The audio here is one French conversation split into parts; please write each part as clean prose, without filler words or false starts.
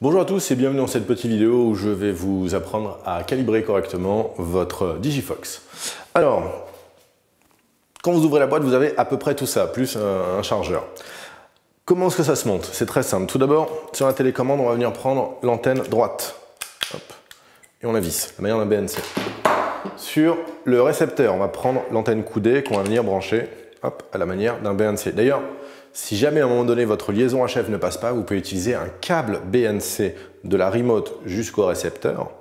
Bonjour à tous et bienvenue dans cette petite vidéo où je vais vous apprendre à calibrer correctement votre Digifox. Alors, quand vous ouvrez la boîte, vous avez à peu près tout ça, plus un chargeur. Comment est-ce que ça se monte? C'est très simple. Tout d'abord, sur la télécommande, on va venir prendre l'antenne droite. Hop. Et on la visse, la manière d'un BNC. Sur le récepteur, on va prendre l'antenne coudée qu'on va venir brancher hop, à la manière d'un BNC. D'ailleurs, si jamais à un moment donné votre liaison HF ne passe pas, vous pouvez utiliser un câble BNC de la remote jusqu'au récepteur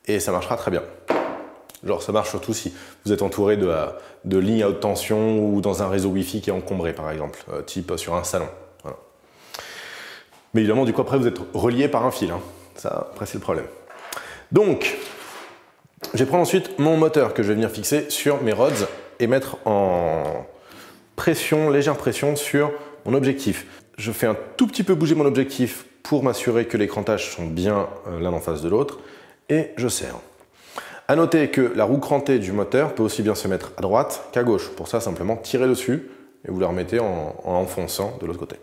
et ça marchera très bien. Genre ça marche surtout si vous êtes entouré de lignes à haute tension ou dans un réseau Wi-Fi qui est encombré par exemple, type sur un salon. Voilà. Mais évidemment du coup après vous êtes relié par un fil, hein. Ça après c'est le problème. Donc je vais prendre ensuite mon moteur que je vais venir fixer sur mes rods et mettre en pression, légère pression sur mon objectif. Je fais un tout petit peu bouger mon objectif pour m'assurer que les crantages sont bien l'un en face de l'autre et je serre. À noter que la roue crantée du moteur peut aussi bien se mettre à droite qu'à gauche. Pour ça, simplement tirez dessus et vous la remettez en enfonçant de l'autre côté.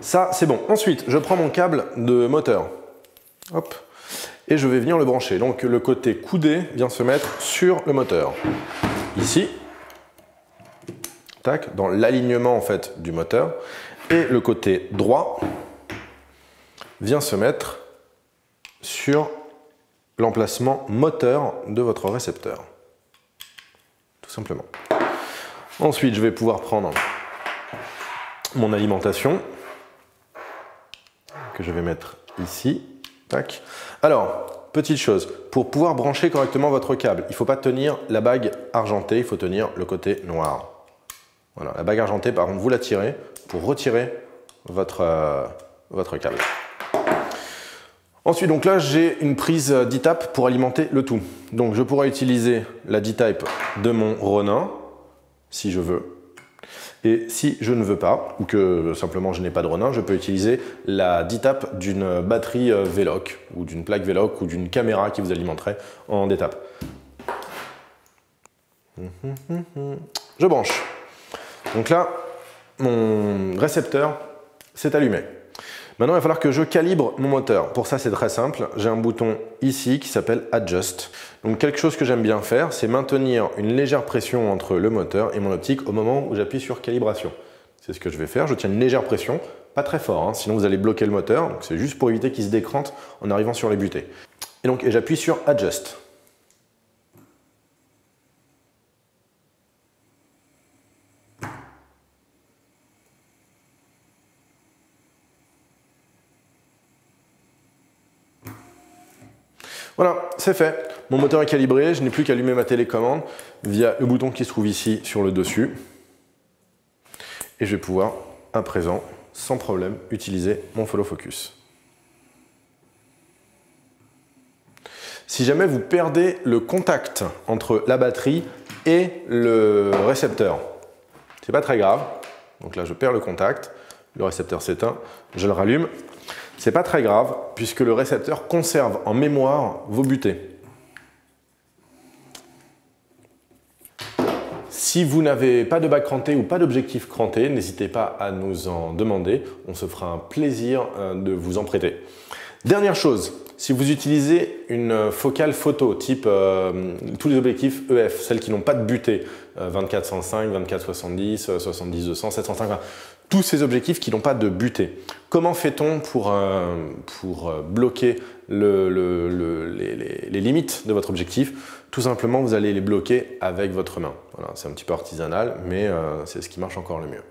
Ça, c'est bon. Ensuite, je prends mon câble de moteur. Hop. Et je vais venir le brancher. Donc, le côté coudé vient se mettre sur le moteur. Ici. Tac, dans l'alignement en fait du moteur. Et le côté droit vient se mettre sur l'emplacement moteur de votre récepteur. Tout simplement. Ensuite, je vais pouvoir prendre mon alimentation que je vais mettre ici. Tac. Alors, petite chose, pour pouvoir brancher correctement votre câble, il ne faut pas tenir la bague argentée, il faut tenir le côté noir. Voilà, la bague argentée, par contre, vous la tirez pour retirer votre câble. Ensuite, donc là, j'ai une prise D-Type pour alimenter le tout. Donc, je pourrais utiliser la D-Type de mon Ronin, si je veux. Et si je ne veux pas, ou que simplement je n'ai pas de Ronin, je peux utiliser la D-Type d'une batterie Veloc, ou d'une plaque Veloc, ou d'une caméra qui vous alimenterait en D-Type. Je branche. Donc là, mon récepteur s'est allumé. Maintenant, il va falloir que je calibre mon moteur. Pour ça, c'est très simple. J'ai un bouton ici qui s'appelle Adjust. Donc, quelque chose que j'aime bien faire, c'est maintenir une légère pression entre le moteur et mon optique au moment où j'appuie sur calibration. C'est ce que je vais faire. Je tiens une légère pression, pas très fort, hein, sinon vous allez bloquer le moteur. Donc, c'est juste pour éviter qu'il se décrante en arrivant sur les butées. Et j'appuie sur Adjust. Voilà, c'est fait. Mon moteur est calibré, je n'ai plus qu'à allumer ma télécommande via le bouton qui se trouve ici sur le dessus. Et je vais pouvoir, à présent, sans problème, utiliser mon follow focus. Si jamais vous perdez le contact entre la batterie et le récepteur, c'est pas très grave. Donc là, je perds le contact, le récepteur s'éteint, je le rallume. C'est pas très grave puisque le récepteur conserve en mémoire vos butées. Si vous n'avez pas de bague crantée ou pas d'objectif cranté, n'hésitez pas à nous en demander. On se fera un plaisir de vous en prêter. Dernière chose, si vous utilisez une focale photo type tous les objectifs EF, celles qui n'ont pas de butée, 24-105, 24-70, 70-200, 750, tous ces objectifs qui n'ont pas de butée. Comment fait-on pour bloquer les limites de votre objectif? Tout simplement, vous allez les bloquer avec votre main. Voilà, c'est un petit peu artisanal, mais c'est ce qui marche encore le mieux.